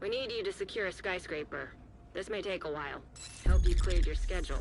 We need you to secure a skyscraper. This may take a while. Hope you cleared your schedule.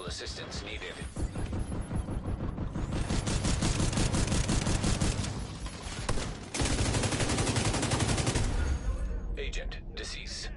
Assistance needed. Agent deceased.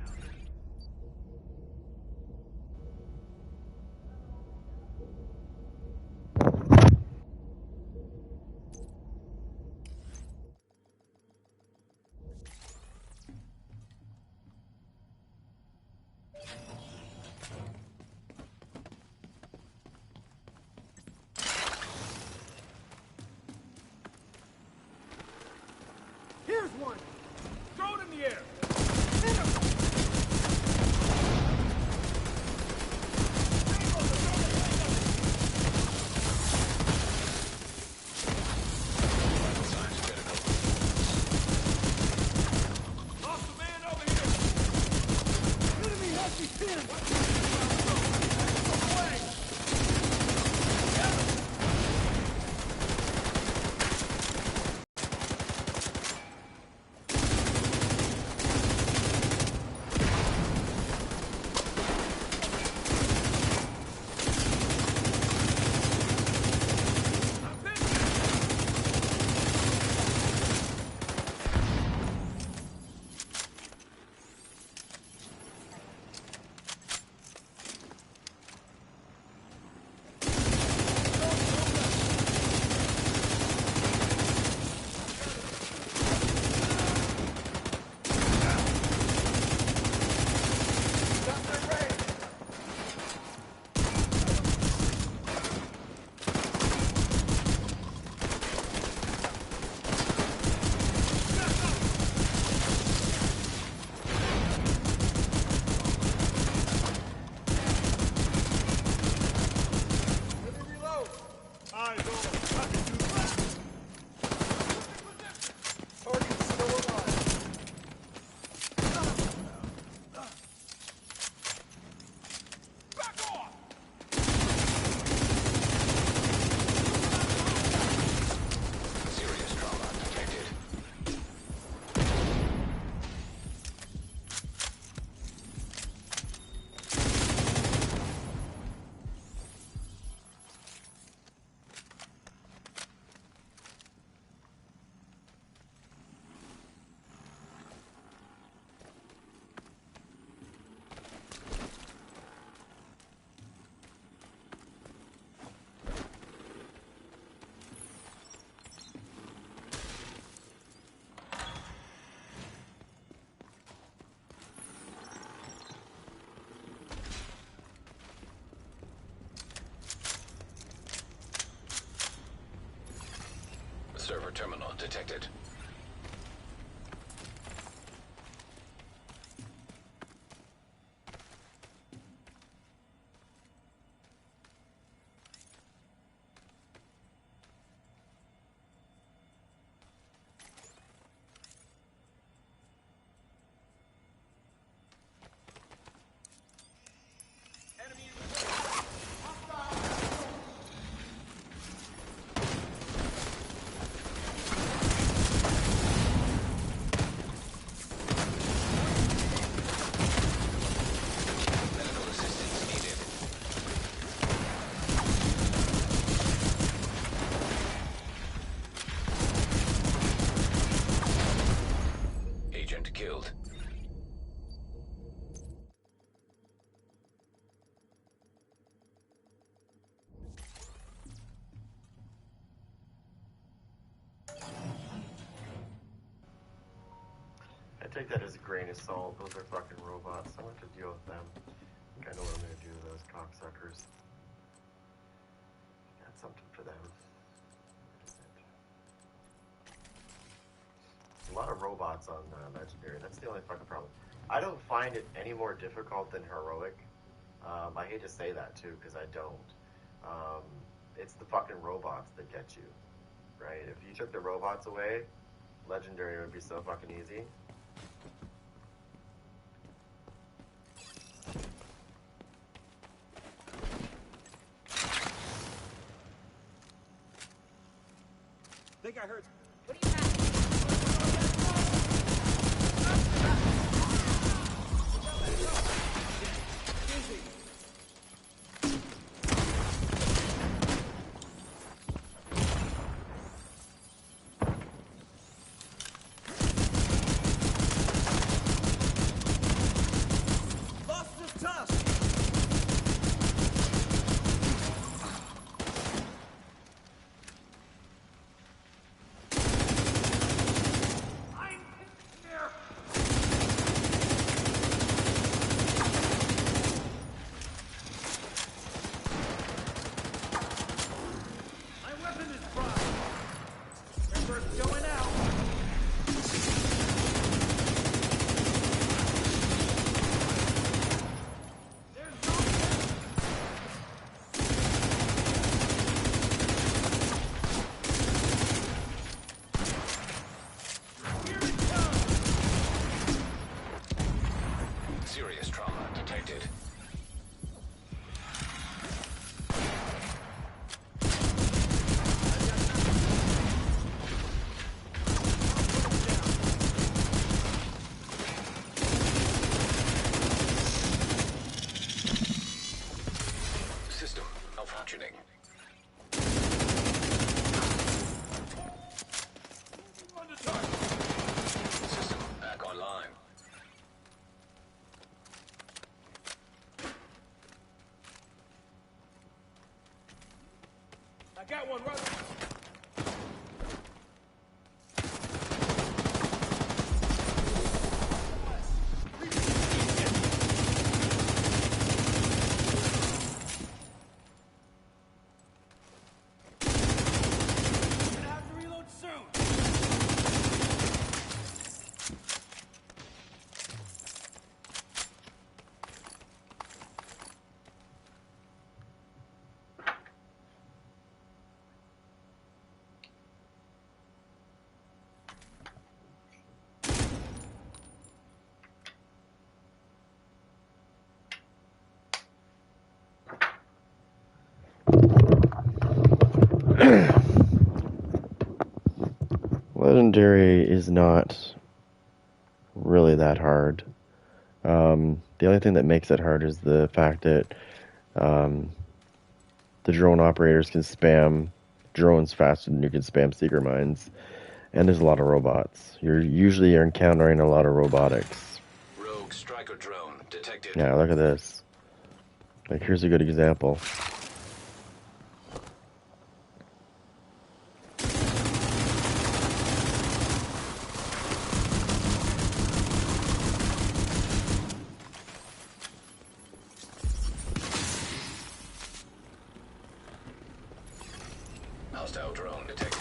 Target's still alive. Serious trauma detected. Server terminal detected. Medical assistance needed. Agent killed. I take that as a grain of salt. Those are fucking robots. I want to deal with them. I think I know what I'm gonna do with those cocksuckers. Got something for them. A lot of robots on Legendary. That's the only fucking problem. I don't find it any more difficult than Heroic. I hate to say that too, because I don't. It's the fucking robots that get you, right? If you took the robots away, Legendary would be so fucking easy. Think I heard. What do you have? Lost his tusk. My weapon is primed. Ember's going out. There's no. Here it comes. Serious trauma detected. System malfunctioning. On the target. System back online. I got one right. Gonna have to reload soon. Legendary is not really that hard. The only thing that makes it hard is the fact that the drone operators can spam drones faster than you can spam seeker mines, and there's a lot of robots. You're encountering a lot of robotics. Rogue striker drone detected. Yeah, look at this. Like, here's a good example. Hostile drone detected.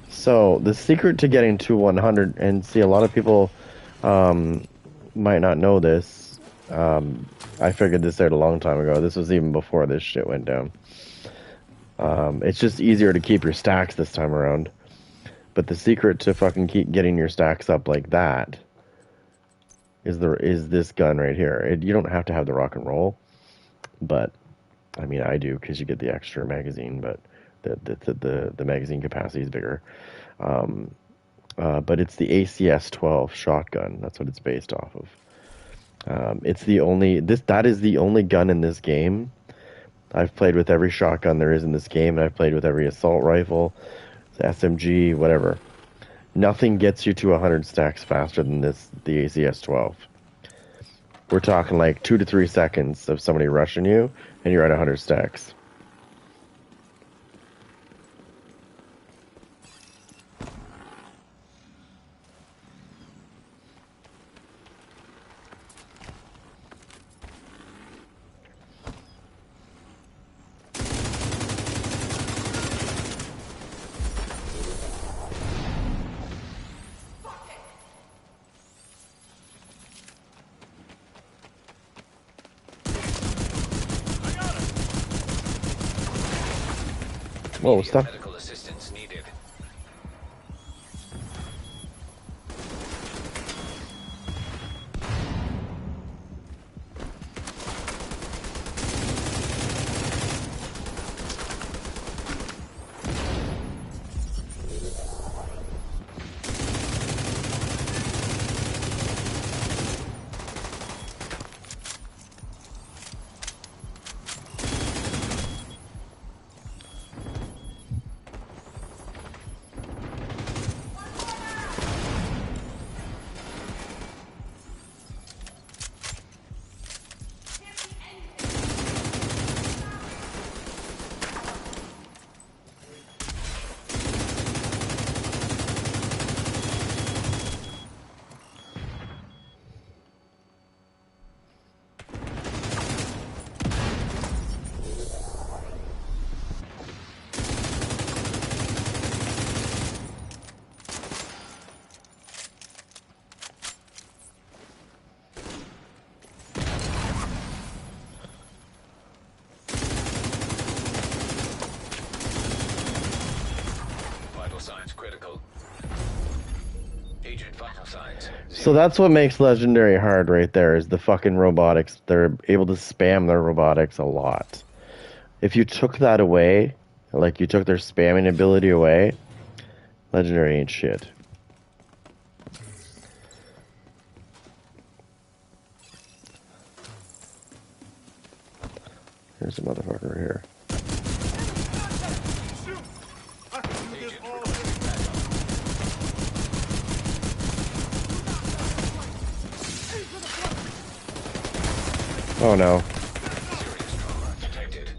So the secret to getting to 100, and see, a lot of people might not know this. I figured this out a long time ago. This was even before this shit went down. It's just easier to keep your stacks this time around. But the secret to fucking keep getting your stacks up like that is this gun right here. You don't have to have the rock and roll, but I mean I do because you get the extra magazine, but the magazine capacity is bigger. But it's the ACS-12 shotgun. That's what it's based off of. That is the only gun in this game. I've played with every shotgun there is in this game, and I've played with every assault rifle, SMG, whatever. Nothing gets you to 100 stacks faster than the ACS-12. We're talking like 2 to 3 seconds of somebody rushing you, and you're at 100 stacks. Whoa, stop. Medical assistance needed. So that's what makes Legendary hard right there, is the fucking robotics. They're able to spam their robotics a lot. If you took that away, Like, you took their spamming ability away. Legendary ain't shit. Here's a motherfucker here. Shoot! I can do this all Oh no. Serious trauma detected.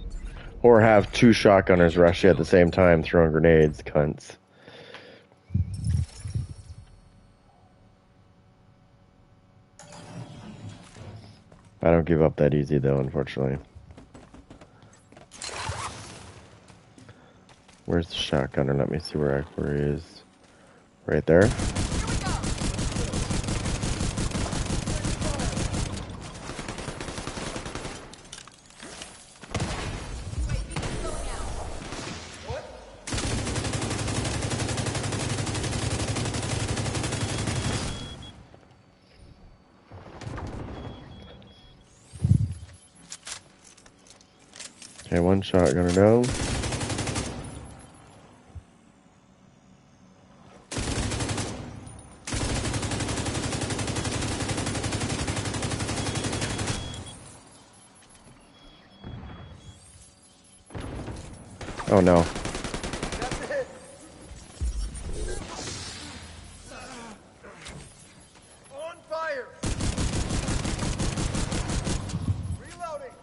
Or have two shotgunners rush you at the same time throwing grenades, cunts. I don't give up that easy though, unfortunately. Where's the shotgunner? Let me see where he is. Right there. Okay, one shotgunner down. Oh no. That's it. On fire. Reloading.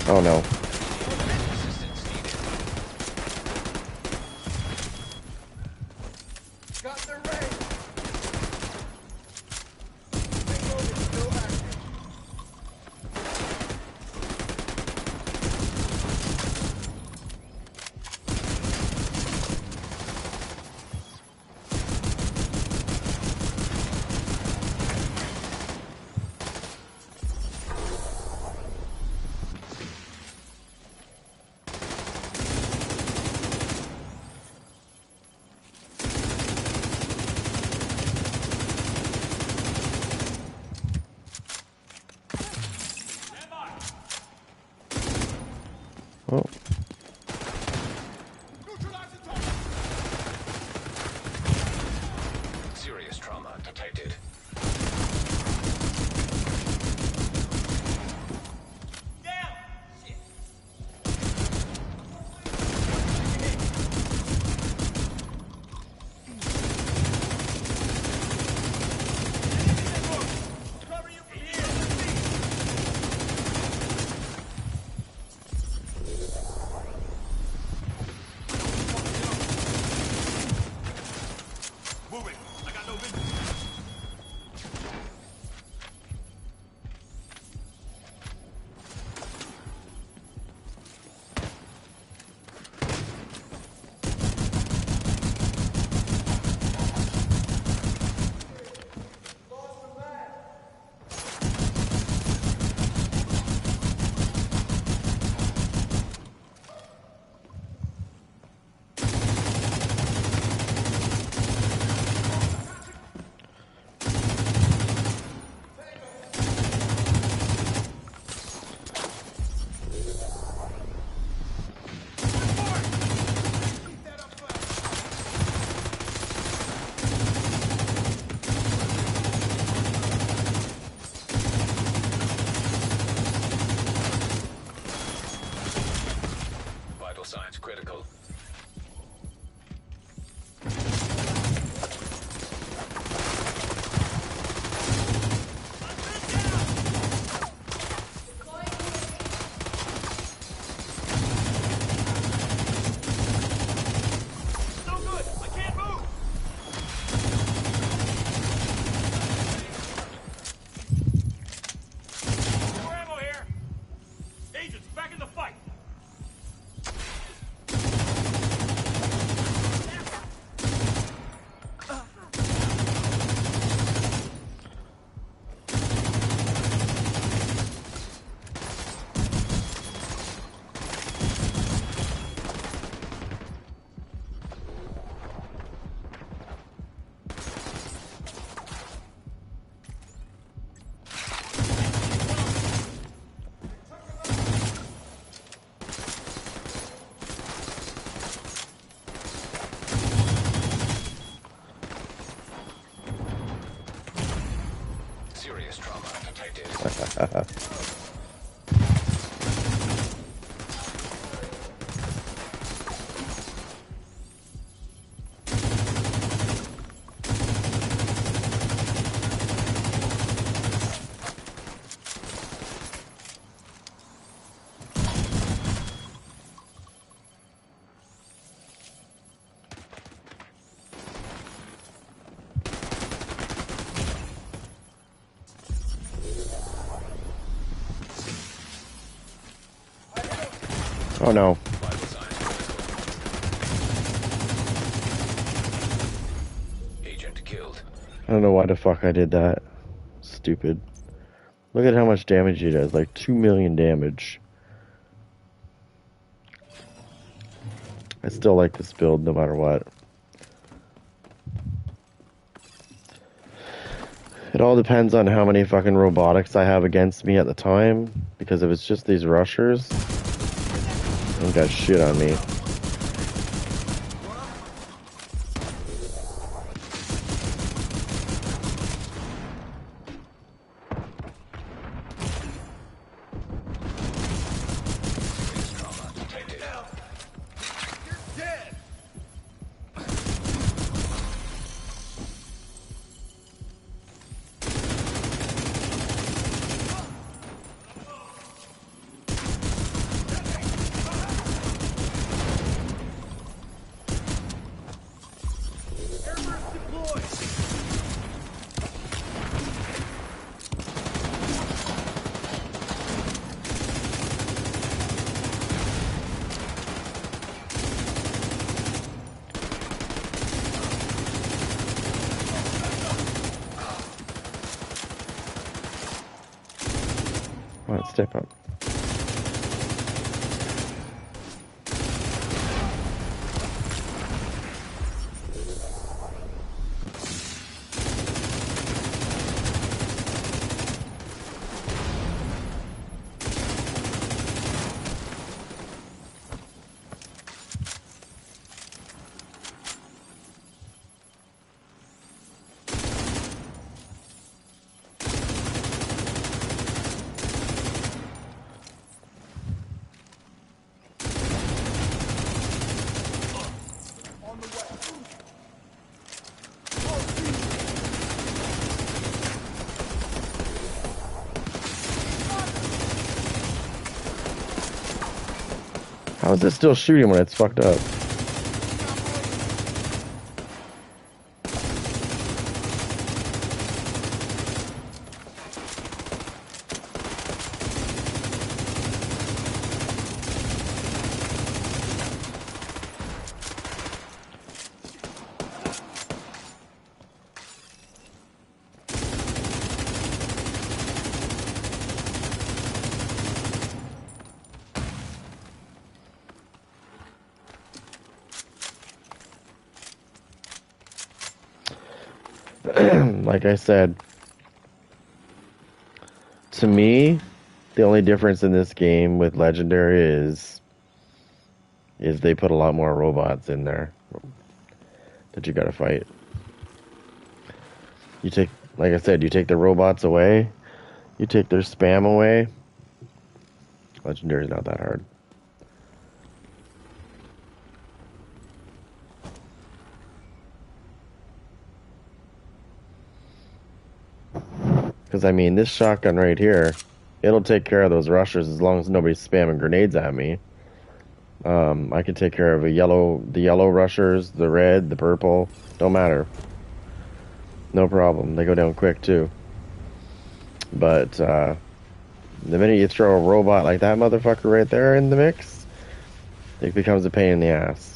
Oh no. Assistance needed. Got the range. Payload is still active. Oh. Serious trauma detected. Down. Shit. Cover you from here. Oh no. Vital signs critical. Agent killed. I don't know why the fuck I did that. Stupid. Look at how much damage he does. Like 2 million damage. I still like this build no matter what. It all depends on how many fucking robotics I have against me at the time. Because if it's just these rushers, they don't got shit on me. Serious trauma detected. You're dead! Airburst deployed! Come on, step up. On the way. How is it still shooting when it's fucked up? Like I said, to me, the only difference in this game with Legendary is they put a lot more robots in there that you gotta fight. You take, like I said, you take the robots away, you take their spam away. Legendary's not that hard. Because, I mean, this shotgun right here, it'll take care of those rushers as long as nobody's spamming grenades at me. I can take care of the yellow rushers, the red, the purple, don't matter. No problem. They go down quick, too. But, the minute you throw a robot like that motherfucker right there in the mix, it becomes a pain in the ass.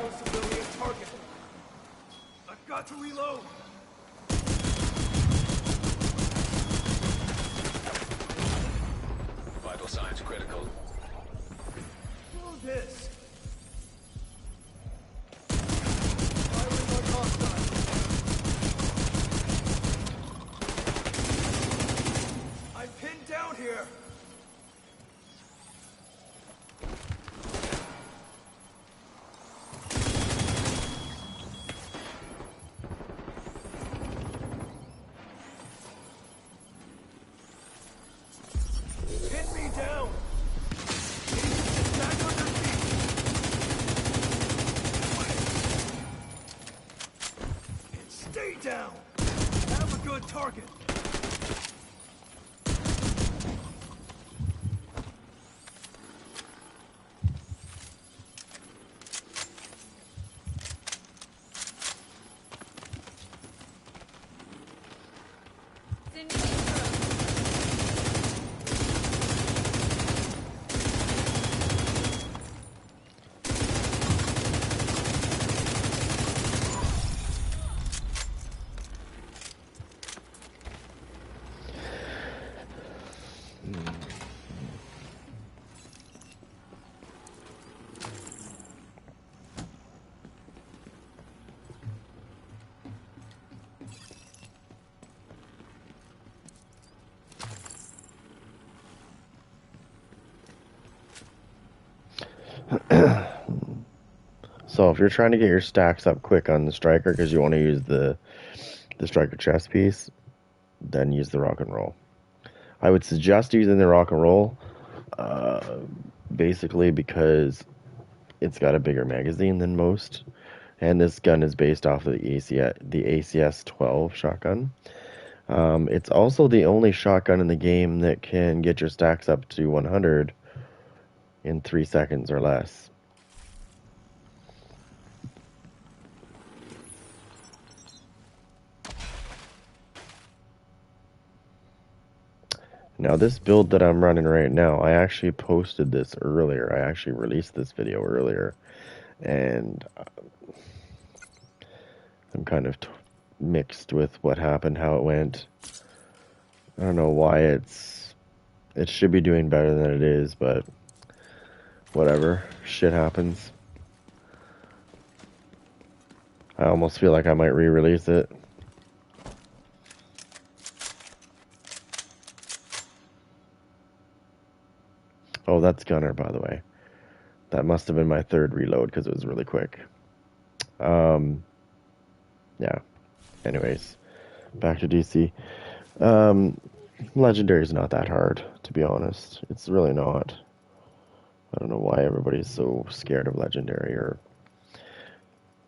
No civilian target. I've got to reload. Vital signs critical. Do this. Firing on hostile. I'm pinned down here. Pin me down. Back on your feet. And stay down. Have a good target. So if you're trying to get your stacks up quick on the striker because you want to use the striker chest piece, then use the rock and roll. I would suggest using the rock and roll, basically because it's got a bigger magazine than most, and this gun is based off of the ACS 12 shotgun. It's also the only shotgun in the game that can get your stacks up to 100 in 3 seconds or less. Now this build that I'm running right now, I actually posted this earlier. I actually released this video earlier, and I'm kind of mixed with what happened, how it went. I don't know why it should be doing better than it is, but whatever, shit happens. I almost feel like I might re-release it. Oh, that's Gunner, by the way. That must have been my third reload because it was really quick. Yeah. Anyways, back to DC. Legendary is not that hard, to be honest. It's really not. I don't know why everybody's so scared of Legendary, or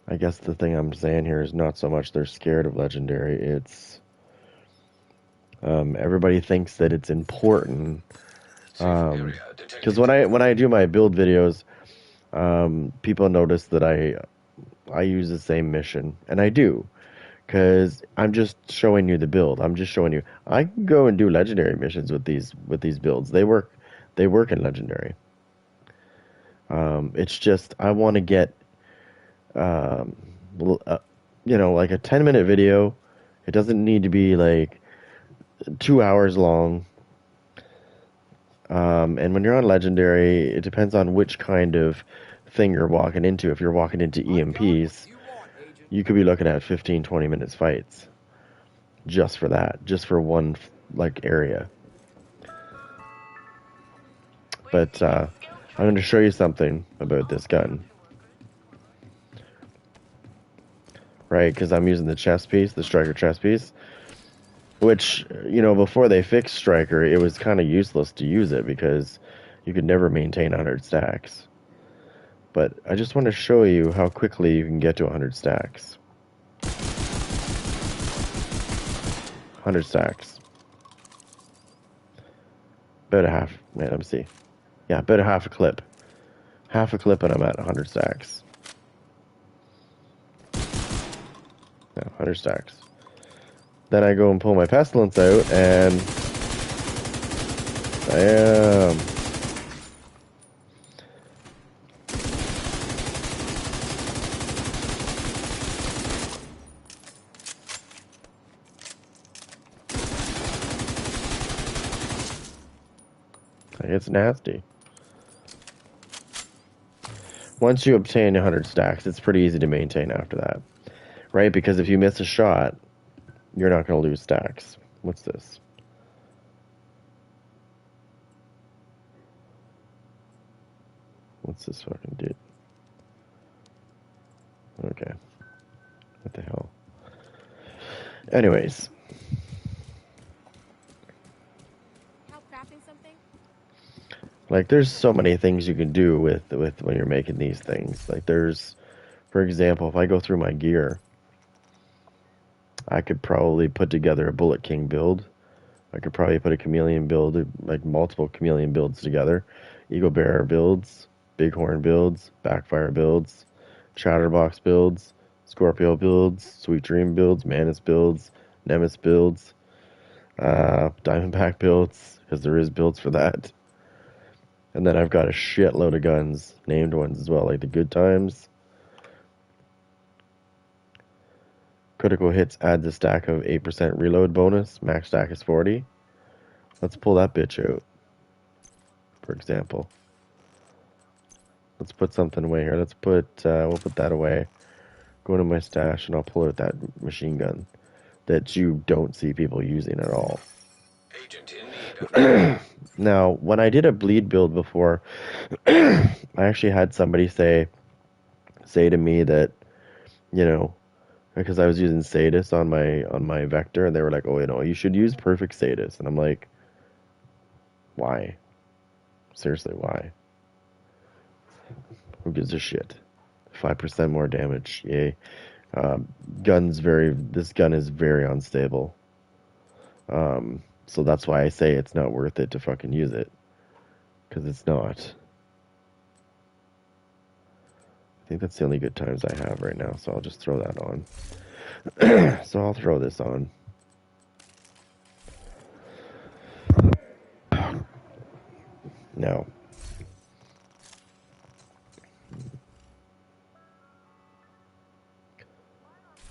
I guess the thing I'm saying here is not so much they're scared of Legendary, it's everybody thinks that it's important. Because when I do my build videos, people notice that I use the same mission, and I do, because I'm just showing you the build. I'm just showing you I can go and do legendary missions with these builds. They work in legendary. It's just I want to get like a 10-minute video. It doesn't need to be like 2 hours long. And when you're on Legendary, it depends on which kind of thing you're walking into. If you're walking into EMPs, you could be looking at 15-20 minutes fights. Just for that. Just for one, area. But, I'm going to show you something about this gun. Right, because I'm using the chest piece, the striker chest piece. Which, before they fixed Striker, it was kind of useless to use it because you could never maintain 100 stacks. But I just want to show you how quickly you can get to 100 stacks. 100 stacks. About a half, let me see. Yeah, about a half a clip. Half a clip and I'm at 100 stacks. Yeah, 100 stacks. Then I go and pull my pestilence out, and bam. Like, it's nasty. Once you obtain 100 stacks, it's pretty easy to maintain after that. Right? Because if you miss a shot, you're not going to lose stacks. What's this? What's this fucking dude? Okay. What the hell? Anyways. Help crafting something? Like, there's so many things you can do with when you're making these things. Like, there's, for example, if I go through my gear, I could probably put together a Bullet King build. I could probably put a chameleon build, like multiple chameleon builds together. Eagle Bearer builds, Bighorn builds, Backfire builds, Chatterbox builds, Scorpio builds, Sweet Dream builds, Manus builds, Nemesis builds, Diamondback builds, because there is builds for that. And then I've got a shitload of guns, named ones as well, like the Good Times. Critical hits adds a stack of 8% reload bonus. Max stack is 40. Let's pull that bitch out, for example. Let's put something away here. Let's put, we'll put that away. Go into my stash and I'll pull out that machine gun that you don't see people using at all. Agent in need of Now, when I did a bleed build before, I actually had somebody say to me that, you know, because I was using Sadis on my Vector, and they were like, "Oh, you know, you should use Perfect Sadis," and I'm like, "Why? Seriously, why? Who gives a shit? 5% more damage, yay!" This gun is very unstable, so that's why I say it's not worth it to fucking use it, because it's not. I think that's the only good times I have right now, so I'll just throw that on. So I'll throw this on. No.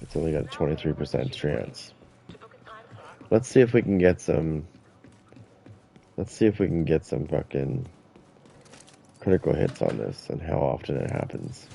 It's only got a 23% chance. Let's see if we can get some... Let's see if we can get some fucking critical hits on this and how often it happens.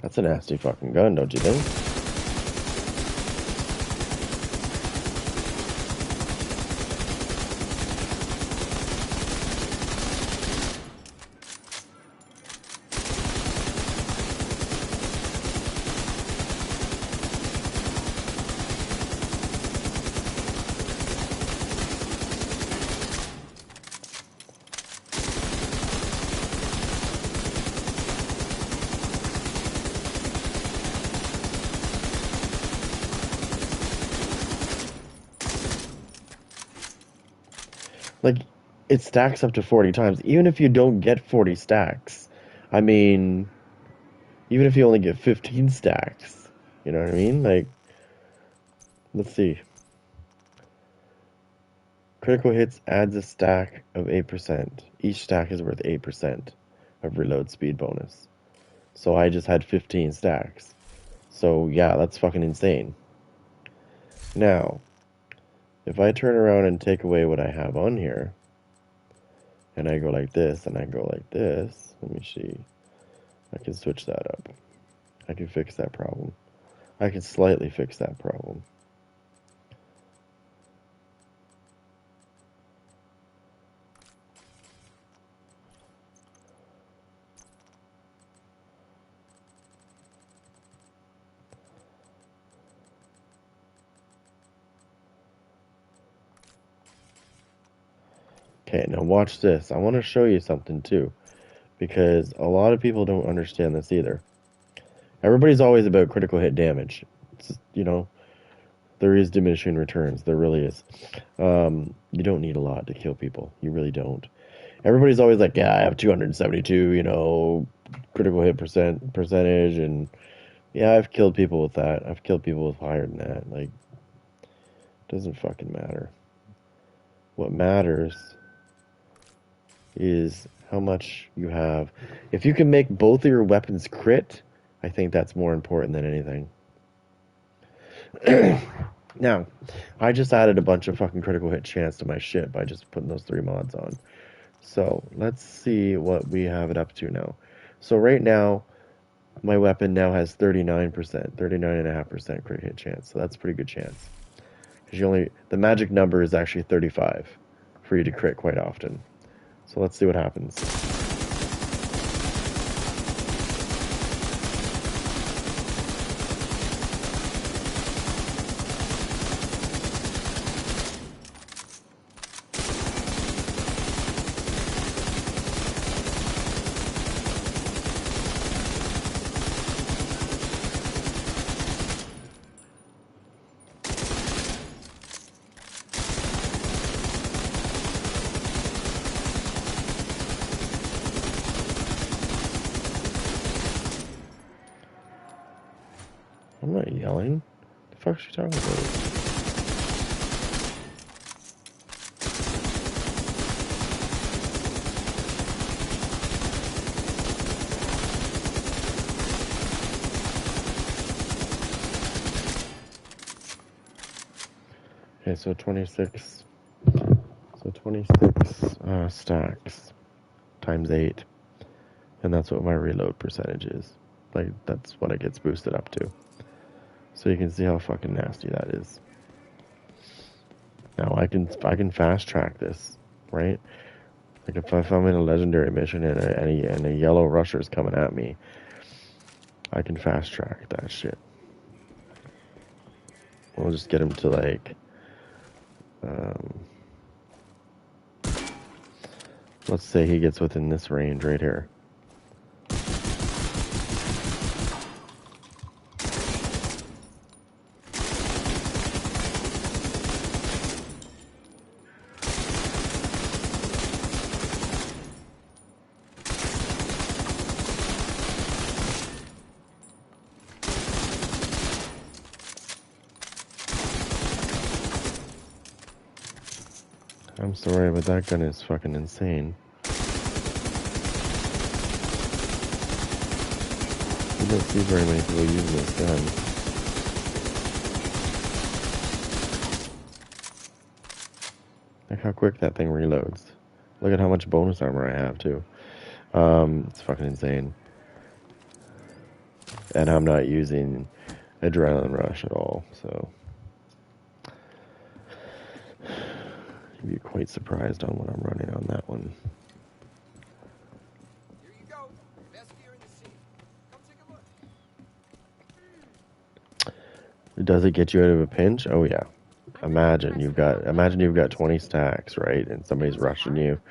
That's a nasty fucking gun, don't you think? Like, it stacks up to 40 times. Even if you don't get 40 stacks, I mean, even if you only get 15 stacks, you know what I mean? Like, let's see. Critical hits adds a stack of 8%. Each stack is worth 8% of reload speed bonus. So I just had 15 stacks. So yeah, that's fucking insane. Now, if I turn around and take away what I have on here, and I go like this, and I go like this, let me see. I can switch that up. I can fix that problem. I can slightly fix that problem. Okay, now watch this. I want to show you something too. because a lot of people don't understand this either. Everybody's always about critical hit damage. It's, you know, there is diminishing returns. There really is. You don't need a lot to kill people. You really don't. Everybody's always like, yeah, I have 272, you know, critical hit percentage, and yeah, I've killed people with that. I've killed people with higher than that. Like, doesn't fucking matter. What matters is how much you have. If you can make both of your weapons crit, I think that's more important than anything. Now, I just added a bunch of fucking critical hit chance to my shit by just putting those 3 mods on. So, let's see what we have it up to now. So right now, my weapon now has 39%, 39.5% crit hit chance. So that's a pretty good chance. Because the magic number is actually 35 for you to crit quite often. So let's see what happens. I'm not yelling. The fuck is she talking about? Okay, so 26. So 26 stacks times 8. And that's what my reload percentage is. Like, that's what it gets boosted up to. So you can see how fucking nasty that is. Now I can fast track this, right? Like if I'm in a legendary mission and a yellow rusher is coming at me, I can fast track that shit. We'll just get him to like, let's say he gets within this range right here. I'm sorry, but that gun is fucking insane. You don't see very many people using this gun. Look how quick that thing reloads. Look at how much bonus armor I have, too. It's fucking insane. And I'm not using Adrenaline Rush at all, so... you'd be quite surprised on what I'm running on that one. Here you go. Best gear in the scene. Come take a look. Does it get you out of a pinch? Oh yeah. Imagine you've got 20 stacks, right? And somebody's rushing you,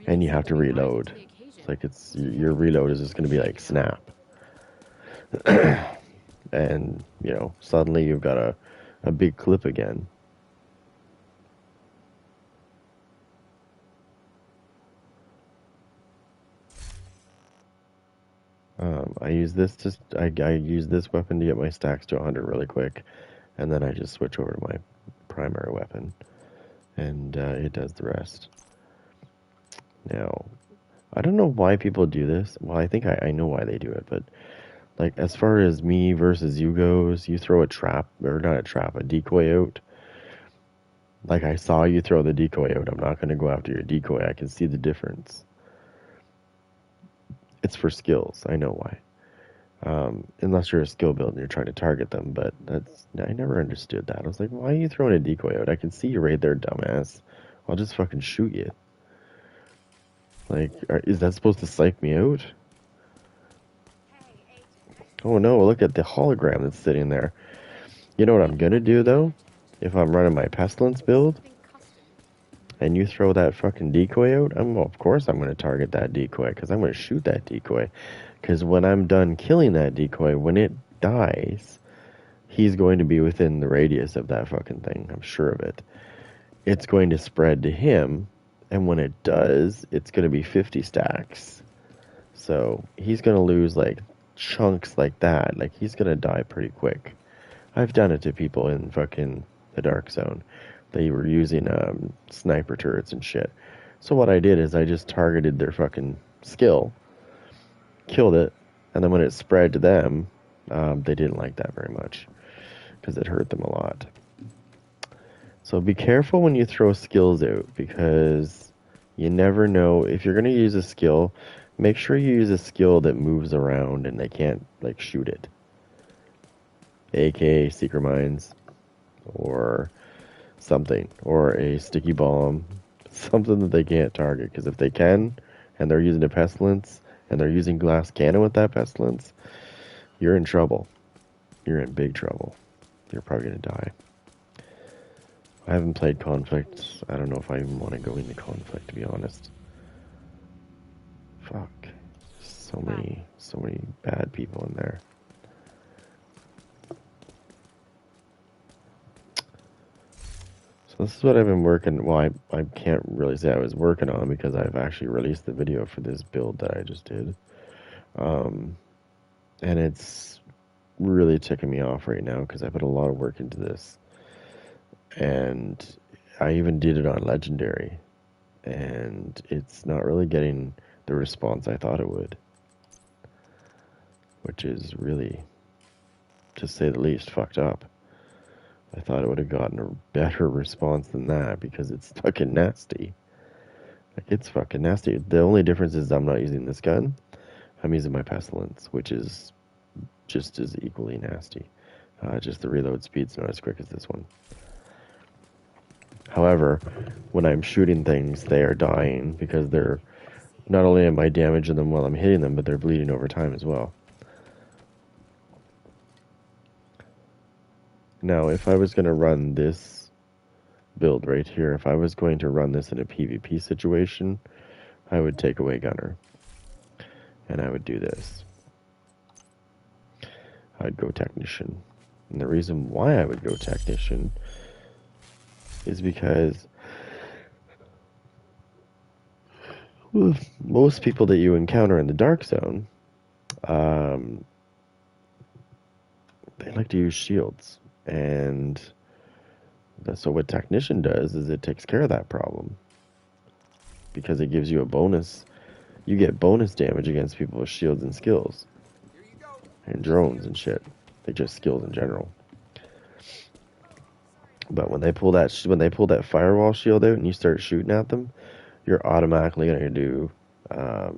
and you have to reload. It's like your reload is just going to be like snap. And you know, suddenly you've got a big clip again. I use this weapon to get my stacks to 100 really quick, and then I just switch over to my primary weapon, and it does the rest. Now, I don't know why people do this. Well, I think I know why they do it, but like as far as me versus you goes, you throw a trap, or not a trap, a decoy out. Like I saw you throw the decoy out. I'm not going to go after your decoy. I can see the difference. It's for skills. I know why. Unless you're a skill build and you're trying to target them, but I never understood that. I was like, why are you throwing a decoy out? I can see you right there, dumbass. I'll just fucking shoot you. Like, is that supposed to psych me out? Oh no, look at the hologram that's sitting there. You know what I'm gonna do though? If I'm running my pestilence build, and you throw that fucking decoy out, well, of course I'm going to target that decoy, because I'm going to shoot that decoy. Because when I'm done killing that decoy, when it dies, he's going to be within the radius of that fucking thing. I'm sure of it. It's going to spread to him, and when it does, it's going to be 50 stacks. So he's going to lose like chunks like that. Like he's going to die pretty quick. I've done it to people in fucking the dark zone. They were using sniper turrets and shit. So what I did is I just targeted their fucking skill, killed it, and then when it spread to them, they didn't like that very much because it hurt them a lot. So be careful when you throw skills out, because you never know. If you're going to use a skill, make sure you use a skill that moves around and they can't like shoot it. AK, Secret Mines, or something, or a sticky bomb, something that they can't target, because if they can, and they're using a pestilence, and they're using glass cannon with that pestilence, you're in trouble. You're in big trouble. You're probably going to die. I haven't played Conflict. I don't know if I even want to go into Conflict, to be honest. Fuck. So many bad people in there. So this is what I've been working. Well, I can't really say I was working on, because I've actually released the video for this build that I just did. And it's really ticking me off right now, because I put a lot of work into this. And I even did it on Legendary. And it's not really getting the response I thought it would. Which is really, to say the least, fucked up. I thought it would have gotten a better response than that, because it's fucking nasty. Like, it's fucking nasty. The only difference is I'm not using this gun. I'm using my Pestilence, which is just as equally nasty. Just the reload speed's not as quick as this one. However, when I'm shooting things, they are dying, because they're, not only am I damaging them while I'm hitting them, but they're bleeding over time as well. Now, if I was going to run this build right here, if I was going to run this in a PvP situation, I would take away Gunner. And I would do this. I'd go Technician. And the reason why I would go Technician is because most people that you encounter in the Dark Zone, they like to use shields. And so what Technician does is it takes care of that problem, because it gives you a bonus. You get bonus damage against people with shields and skills, and drones and shit. They just skills in general. But when they pull that firewall shield out and you start shooting at them, you're automatically gonna do, I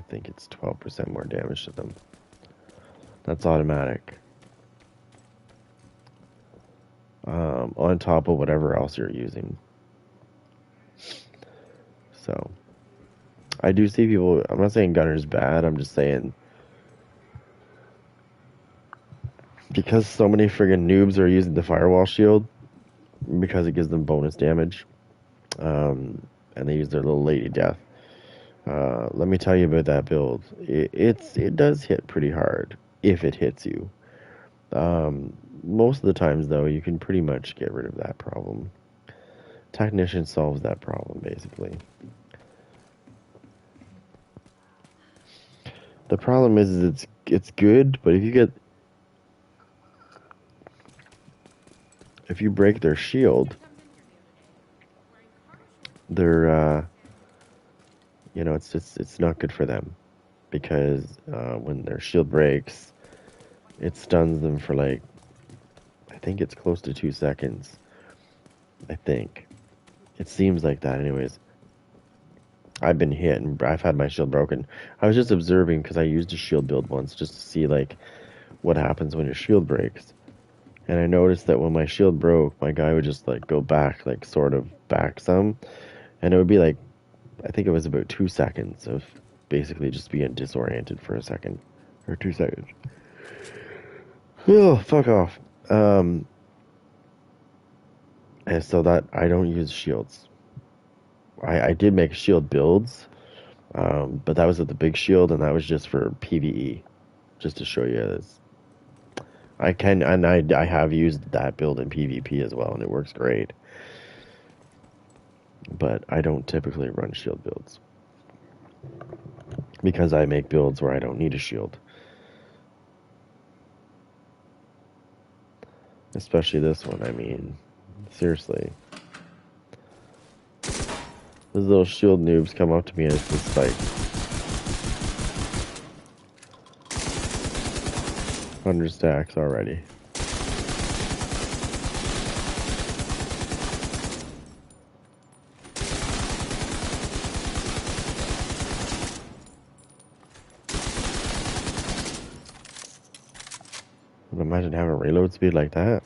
think it's 12% more damage to them. That's automatic. On top of whatever else you're using. So, I do see people, I'm not saying Gunner's bad, I'm just saying, because so many friggin' noobs are using the firewall shield, because it gives them bonus damage, and they use their little lady death. Let me tell you about that build. It does hit pretty hard, if it hits you. Most of the times, though, you can pretty much get rid of that problem. Technician solves that problem, basically. The problem is it's good, but if you break their shield, they're it's not good for them, because when their shield breaks, it stuns them for like, I think it's close to 2 seconds. I think it seems like that, anyways. I've been hit and I've had my shield broken. I was just observing, because I used a shield build once just to see like what happens when your shield breaks. And I noticed that when my shield broke, my guy would just like go back, like sort of back some. And it would be like, I think it was about 2 seconds of basically just being disoriented for a second. Or 2 seconds. Oh, fuck off. And so that I don't use shields. I did make shield builds, but that was with the big shield, and that was just for PvE, just to show you this. I have used that build in PvP as well, and it works great. But I don't typically run shield builds because I make builds where I don't need a shield. Especially this one, I mean, seriously. Those little shield noobs come up to me and it's just like 100 stacks already. Imagine having reload speed like that.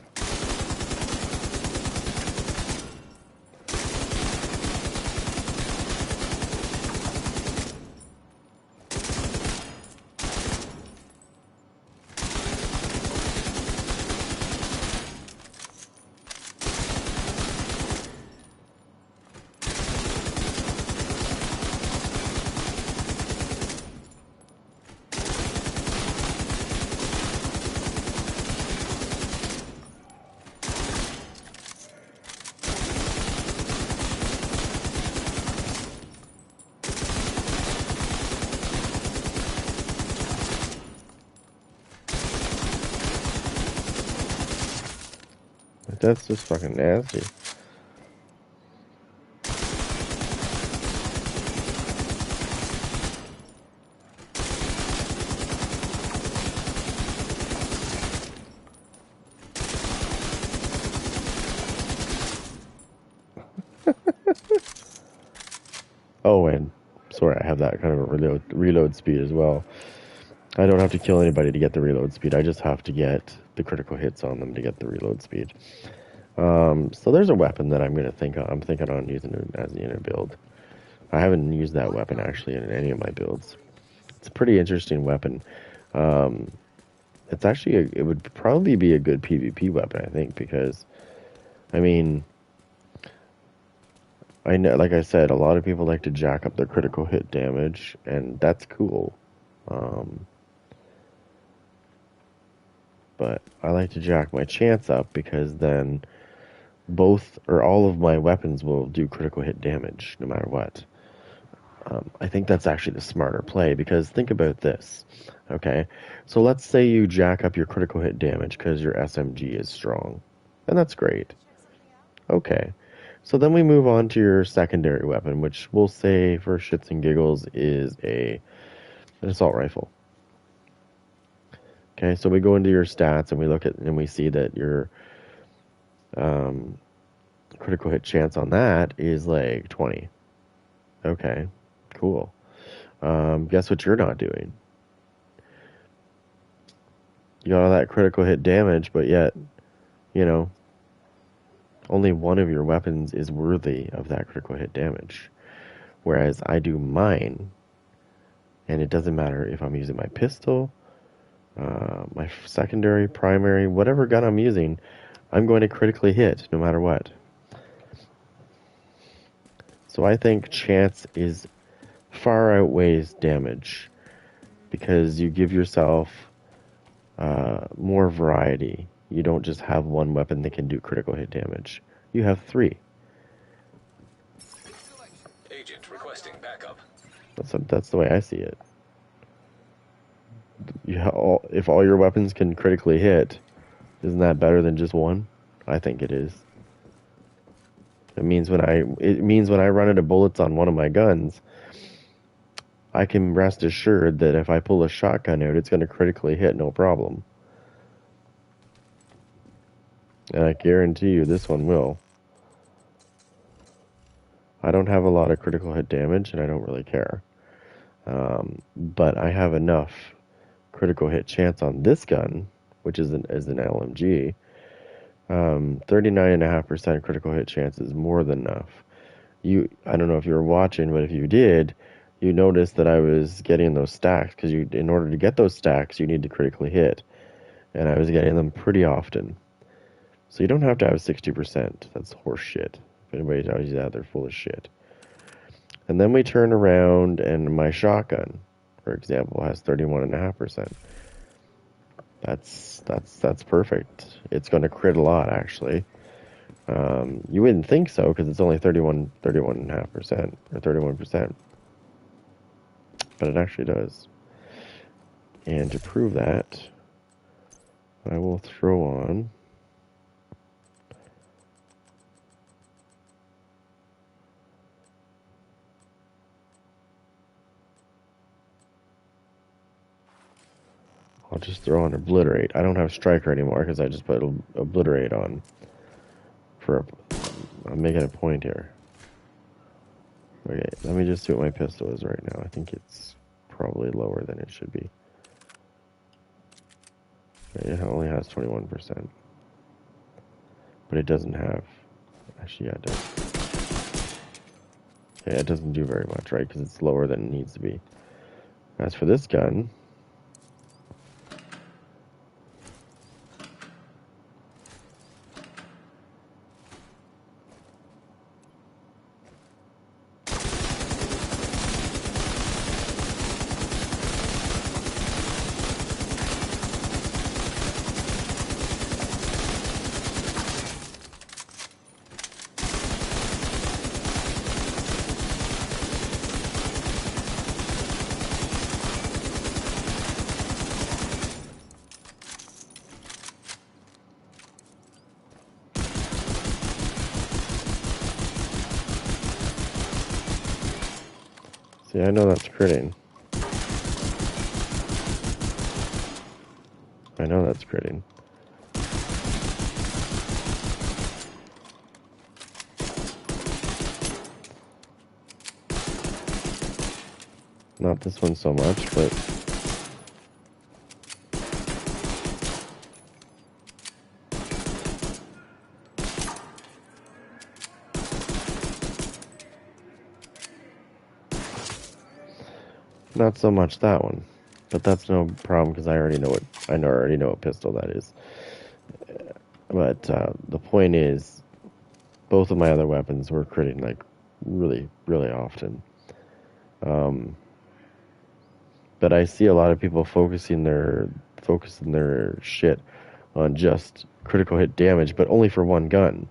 That's just fucking nasty. Oh, and sorry, I have that kind of a reload speed as well. I don't have to kill anybody to get the reload speed. I just have to get the critical hits on them to get the reload speed. So there's a weapon that I'm thinking on using it as in a build. I haven't used that weapon actually in any of my builds. It's a pretty interesting weapon. It's actually it would probably be a good PvP weapon, I think, because I mean, I know, like I said, a lot of people like to jack up their critical hit damage, and that's cool. But I like to jack my chance up because then both or all of my weapons will do critical hit damage no matter what. I think that's actually the smarter play because think about this. Okay, so let's say you jack up your critical hit damage because your SMG is strong, and that's great. Okay, so then we move on to your secondary weapon, which we'll say for shits and giggles is an assault rifle. Okay, so we go into your stats and we look at and we see that your critical hit chance on that is like 20. Okay, cool. Guess what you're not doing? You got all that critical hit damage, but yet, you know, only one of your weapons is worthy of that critical hit damage. Whereas I do mine, and it doesn't matter if I'm using my pistol, my secondary, primary, whatever gun I'm using, I'm going to critically hit no matter what. So I think chance is far outweighs damage because you give yourself more variety. You don't just have one weapon that can do critical hit damage. You have 3. Agent requesting backup. That's the way I see it. If all your weapons can critically hit, isn't that better than just one? I think it is. It means when I run out of bullets on one of my guns, I can rest assured that if I pull a shotgun out, it's going to critically hit no problem. And I guarantee you this one will. I don't have a lot of critical hit damage, and I don't really care. But I have enough critical hit chance on this gun, which is an LMG. 39.5% critical hit chance is more than enough. I don't know if you were watching, but if you did, you noticed that I was getting those stacks because in order to get those stacks, you need to critically hit, and I was getting them pretty often. So you don't have to have 60%. That's horse shit. If anybody tells you that, they're full of shit. And then we turn around and my shotgun, for example, has 31.5%. That's perfect. It's going to crit a lot, actually. You wouldn't think so because it's only 31.5% or 31%, but it actually does. And to prove that, I will throw on I'll just throw on Obliterate. I don't have Striker anymore because I just put Obliterate on. I'm making a point here. Okay, let me just see what my pistol is right now. I think it's probably lower than it should be. Okay, it only has 21%. But it doesn't have... Actually, yeah, it does. Okay, it doesn't do very much, right? Because it's lower than it needs to be. As for this gun... See, I know that's critting. I know that's critting. Not this one so much, but... Not so much that one. But that's no problem because I already know what pistol that is. But the point is, both of my other weapons were critting like really, really often. But I see a lot of people focusing their shit on just critical hit damage, but only for one gun.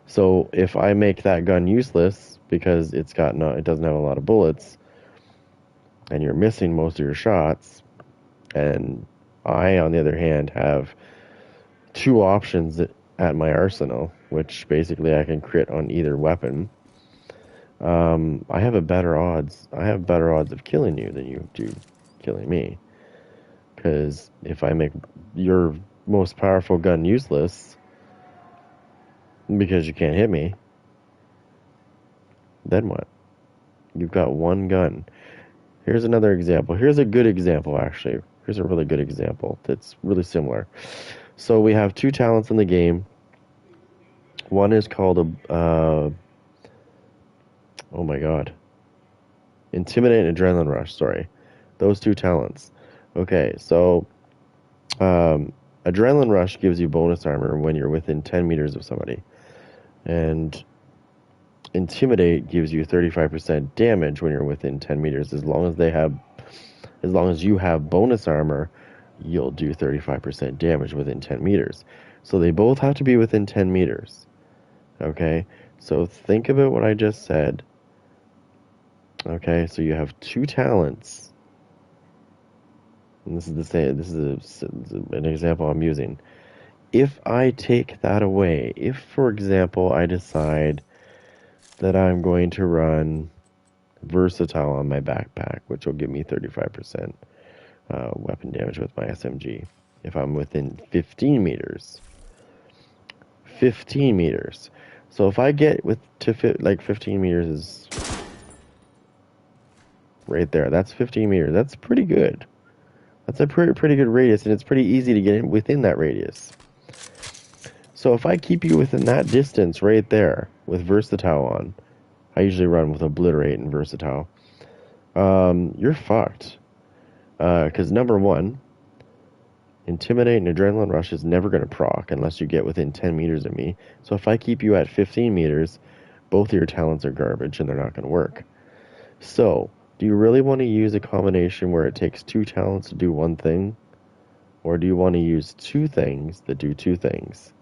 So if I make that gun useless because it doesn't have a lot of bullets, and you're missing most of your shots, and I, on the other hand, have two options at my arsenal, which basically I can crit on either weapon. I have better odds of killing you than you do killing me. Because if I make your most powerful gun useless because you can't hit me, then what? You've got one gun. Here's another example. Here's a good example, actually. Here's a really good example that's really similar. So we have two talents in the game. One is called oh my god. Intimidate and Adrenaline Rush, sorry. Those two talents. Okay, so Adrenaline Rush gives you bonus armor when you're within 10 meters of somebody. And Intimidate gives you 35% damage when you're within 10 meters. As long as you have bonus armor, you'll do 35% damage within 10 meters. So they both have to be within 10 meters. Okay? So think about what I just said. Okay, so you have two talents. And this is the same. This is an example I'm using. If I take that away, if, for example, I decide that I'm going to run Versatile on my backpack, which will give me 35% weapon damage with my SMG. If I'm within 15 meters. 15 meters. So if I get to 15 meters is right there. That's 15 meters. That's pretty good. That's a pretty good radius, and it's pretty easy to get in within that radius. So if I keep you within that distance right there with Versatile on, I usually run with Obliterate and Versatile, you're fucked. Because number one, Intimidate and Adrenaline Rush is never going to proc unless you get within 10 meters of me. So if I keep you at 15 meters, both of your talents are garbage and they're not going to work. So, do you really want to use a combination where it takes 2 talents to do one thing? Or do you want to use 2 things that do 2 things?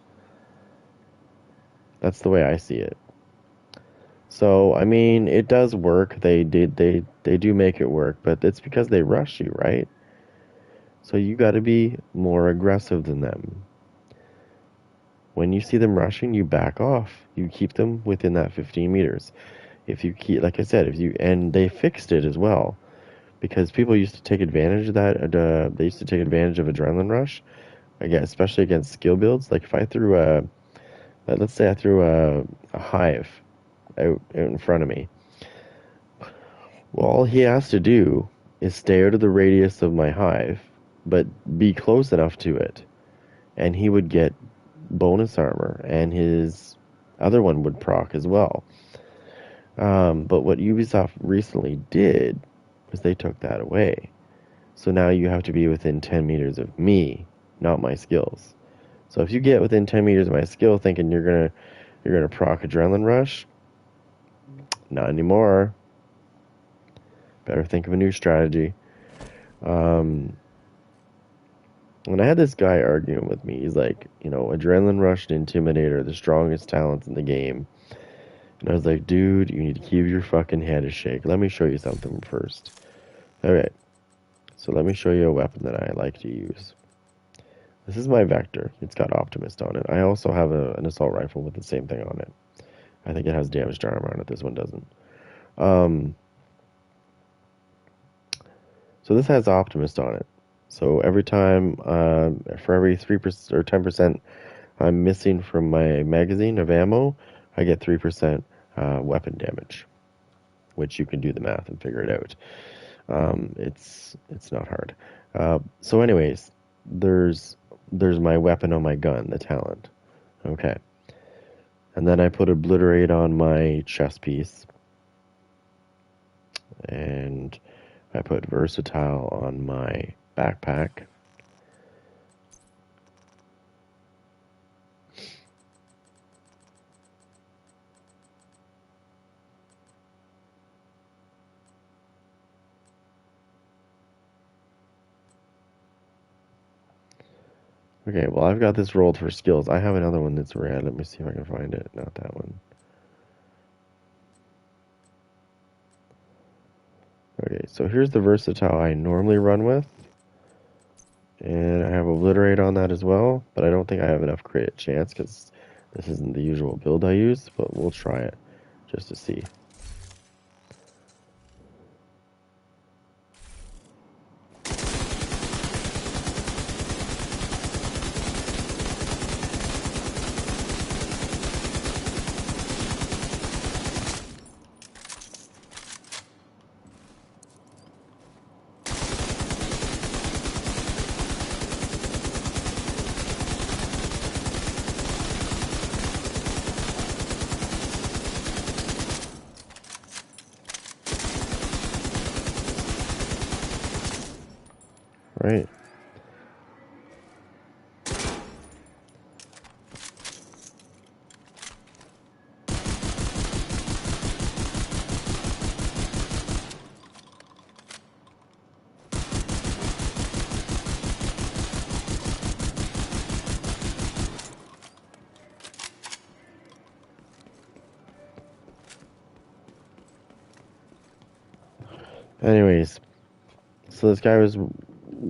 That's the way I see it. So, I mean, it does work. They do make it work, but it's because they rush you, right? So you got to be more aggressive than them. When you see them rushing, you back off. You keep them within that 15 meters. If you keep, like I said, and they fixed it as well, because people used to take advantage of that. They used to take advantage of Adrenaline Rush, again, especially against skill builds. Like if I threw let's say I threw a hive out in front of me. Well, all he has to do is stay out of the radius of my hive, but be close enough to it, and he would get bonus armor, and his other one would proc as well. But what Ubisoft recently did was they took that away. So now you have to be within 10 meters of me, not my skills. So if you get within 10 meters of my skill thinking you're gonna proc Adrenaline Rush, not anymore. Better think of a new strategy. When I had this guy arguing with me, he's like, Adrenaline Rush and Intimidate are the strongest talents in the game. And I was like, dude, you need to keep your fucking head a shake. Let me show you something first. Alright, so let me show you a weapon that I like to use. This is my Vector. It's got Optimist on it. I also have an assault rifle with the same thing on it. I think it has damaged armor on it. This one doesn't. So this has Optimist on it. So every time, for every 3% or 10% I'm missing from my magazine of ammo, I get 3% weapon damage, which you can do the math and figure it out. It's not hard. So anyways, there's my weapon on my gun, the talent. Okay. And then I put Obliterate on my chest piece. And I put Versatile on my backpack. Okay, well, I've got this rolled for skills. I have another one that's red. Let me see if I can find it. Not that one. Okay, so here's the Versatile I normally run with. And I have Obliterate on that as well, but I don't think I have enough crit chance because this isn't the usual build I use, but we'll try it just to see. Right. Anyways, so this guy was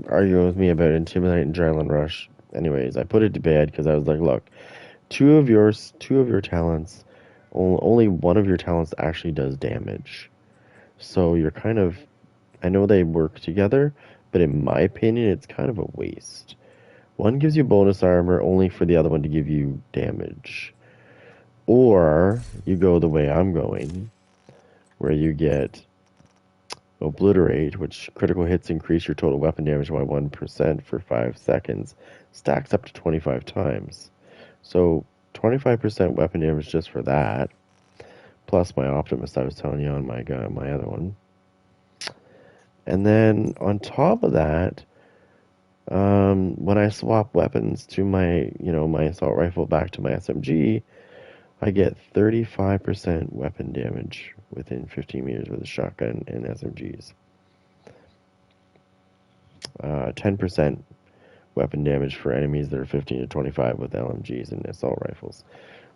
arguing with me about Intimidate and Adrenaline Rush. Anyways, I put it to bed because I was like, look, two of your talents, only one of your talents actually does damage. So you're kind of, I know they work together, but in my opinion, it's kind of a waste. One gives you bonus armor only for the other one to give you damage. Or you go the way I'm going, where you get Obliterate, which critical hits increase your total weapon damage by 1% for 5 seconds, stacks up to 25 times. So 25% weapon damage just for that, plus my Optimist I was telling you on my gun, my other one. And then on top of that, When I swap weapons to my, my assault rifle back to my SMG, I get 35% weapon damage within 15 meters with a shotgun and SMGs. 10% weapon damage for enemies that are 15 to 25 with LMGs and assault rifles.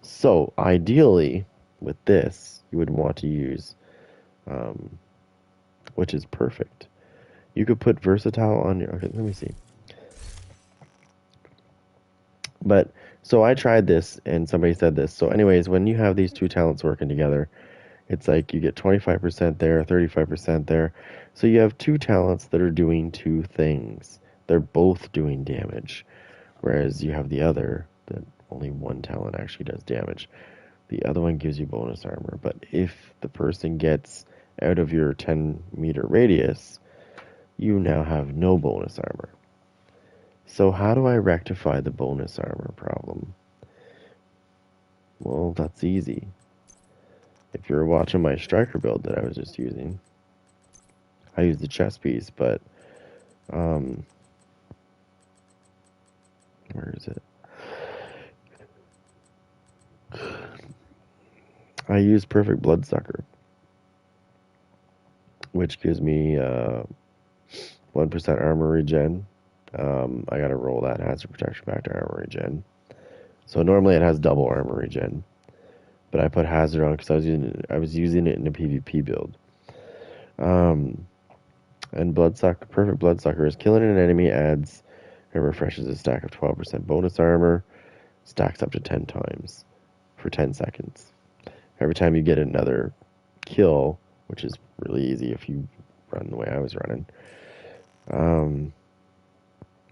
So, ideally, with this, you would want to use, which is perfect. You could put versatile on your. Okay, let me see. But so I tried this, and somebody said this. So, anyways, when you have these two talents working together, it's like you get 25% there, 35% there. So you have two talents that are doing two things. They're both doing damage, whereas you have the other that only one talent actually does damage. The other one gives you bonus armor. But if the person gets out of your 10-meter radius, you now have no bonus armor. So how do I rectify the bonus armor problem? Well, that's easy. If you're watching my striker build that I was just using, I use the chest piece, but where is it? I use Perfect Bloodsucker, which gives me 1% armor regen. I gotta roll that hazard protection back to armor regen. So normally it has double armor regen, but I put hazard on because I was using it in a PvP build. And Perfect Bloodsucker is killing an enemy adds and refreshes a stack of 12% bonus armor, stacks up to 10 times for 10 seconds. Every time you get another kill, which is really easy if you run the way I was running.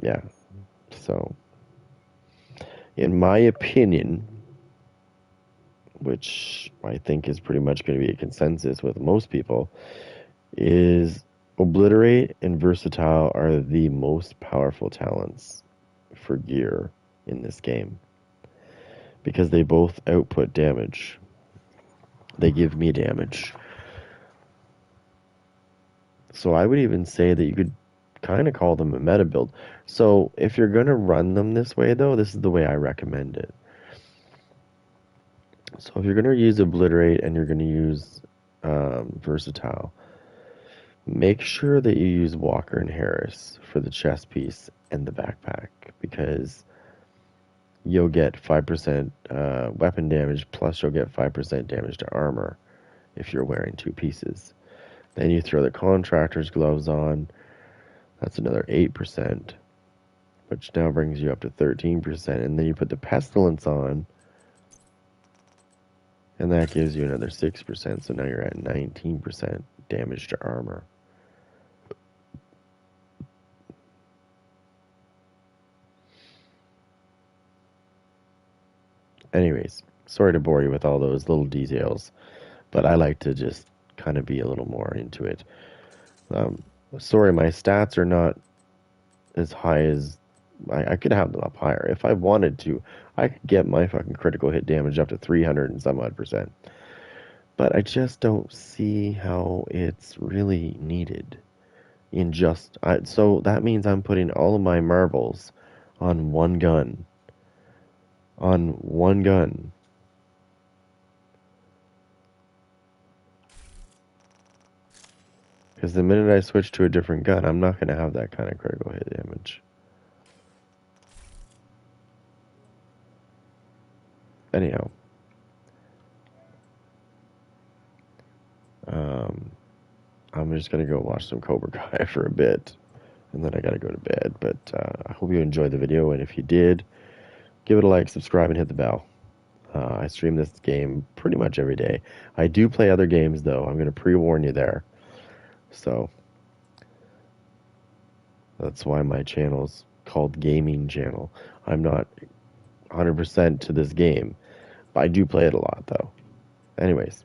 Yeah, so in my opinion, which I think is pretty much going to be a consensus with most people, is Obliterate and Versatile are the most powerful talents for gear in this game because they both output damage. They give me damage. So I would even say that you could kind of call them a meta build. So if you're going to run them this way, though, this is the way I recommend it. So if you're going to use Obliterate and you're going to use Versatile, make sure that you use Walker and Harris for the chest piece and the backpack because you'll get 5% weapon damage plus you'll get 5% damage to armor if you're wearing two pieces. Then you throw the contractor's gloves on. That's another 8%, which now brings you up to 13%. And then you put the pestilence on, and that gives you another 6%. So now you're at 19% damage to armor. Anyways, sorry to bore you with all those little details, but I like to just kind of be a little more into it. Sorry, my stats are not as high as I could have them up higher. If I wanted to, I could get my fucking critical hit damage up to 300 and some odd percent. But I just don't see how it's really needed. So that means I'm putting all of my marbles on one gun. On one gun. Because the minute I switch to a different gun, I'm not going to have that kind of critical hit damage. Anyhow. I'm just going to go watch some Cobra Kai for a bit. And then I got to go to bed. But I hope you enjoyed the video. And if you did, give it a like, subscribe, and hit the bell. I stream this game pretty much every day. I do play other games, though. I'm going to pre-warn you there. So that's why my channel's called Gaming Channel. I'm not 100% to this game, but I do play it a lot, though. Anyways,